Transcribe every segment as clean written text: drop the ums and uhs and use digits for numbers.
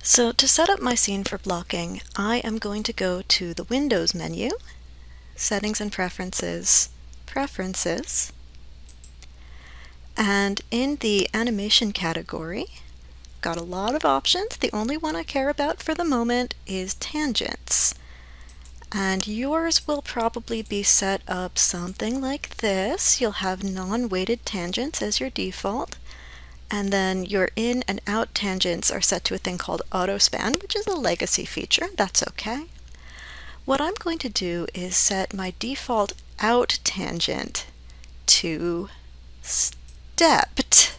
So to set up my scene for blocking, I am going to go to the Windows menu, Settings and Preferences, Preferences, and in the Animation category, got a lot of options. The only one I care about for the moment is Tangents. And yours will probably be set up something like this. You'll have non-weighted tangents as your default. And then your in and out tangents are set to a thing called auto span, which is a legacy feature. That's okay. What I'm going to do is set my default out tangent to stepped.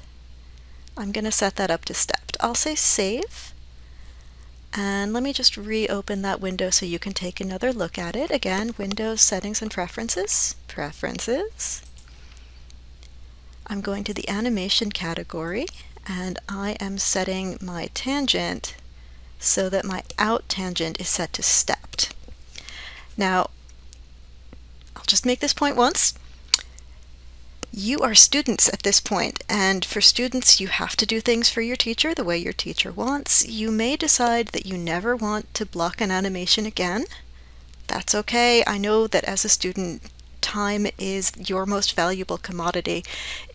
I'm going to set that up to stepped. I'll say save. And let me just reopen that window so you can take another look at it. Again, Windows, Settings and Preferences, Preferences. I'm going to the Animation category, and I am setting my tangent so that my out tangent is set to stepped. Now, I'll just make this point once. You are students at this point, and for students you have to do things for your teacher the way your teacher wants. You may decide that you never want to block an animation again. That's okay. I know that as a student, time is your most valuable commodity.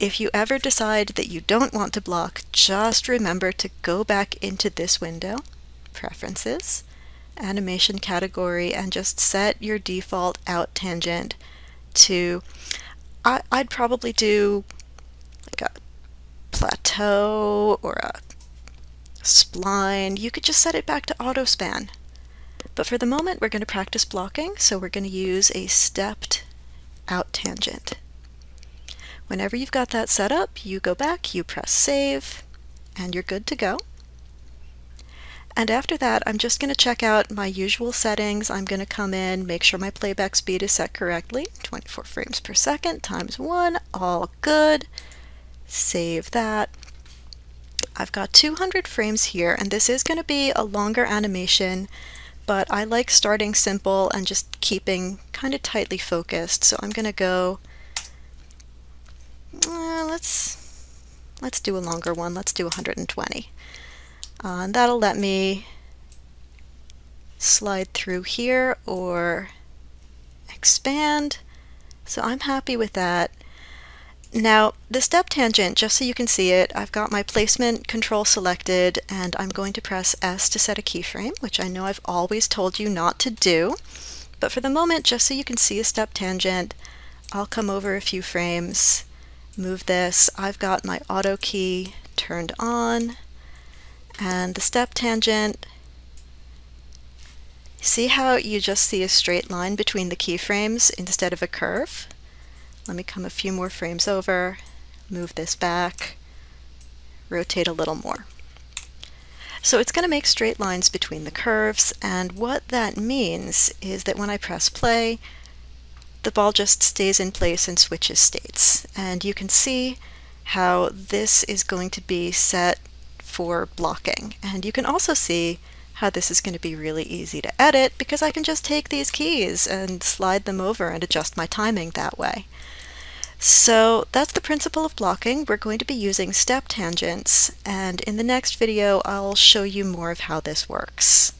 If you ever decide that you don't want to block, just remember to go back into this window, Preferences, Animation category, and just set your default out tangent to I'd probably do like a plateau or a spline. You could just set it back to auto span. But for the moment, we're going to practice blocking, so we're going to use a stepped out tangent. Whenever you've got that set up, you go back, you press save, and you're good to go. And after that, I'm just going to check out my usual settings. I'm going to come in, make sure my playback speed is set correctly, 24 frames per second times 1, all good. Save that. I've got 200 frames here, and this is going to be a longer animation, but I like starting simple and just keeping kind of tightly focused. So I'm going to go, let's do a longer one. Let's do 120. And that'll let me slide through here or expand. So I'm happy with that. Now, the step tangent, just so you can see it, I've got my placement control selected, and I'm going to press S to set a keyframe, which I know I've always told you not to do. But for the moment, just so you can see a step tangent, I'll come over a few frames, move this. I've got my auto key turned on. And the step tangent, see how you just see a straight line between the keyframes instead of a curve? Let me come a few more frames over, move this back, rotate a little more. So it's going to make straight lines between the curves, and what that means is that when I press play, the ball just stays in place and switches states. And you can see how this is going to be set for blocking. And you can also see how this is going to be really easy to edit because I can just take these keys and slide them over and adjust my timing that way. So that's the principle of blocking. We're going to be using step tangents, and in the next video I'll show you more of how this works.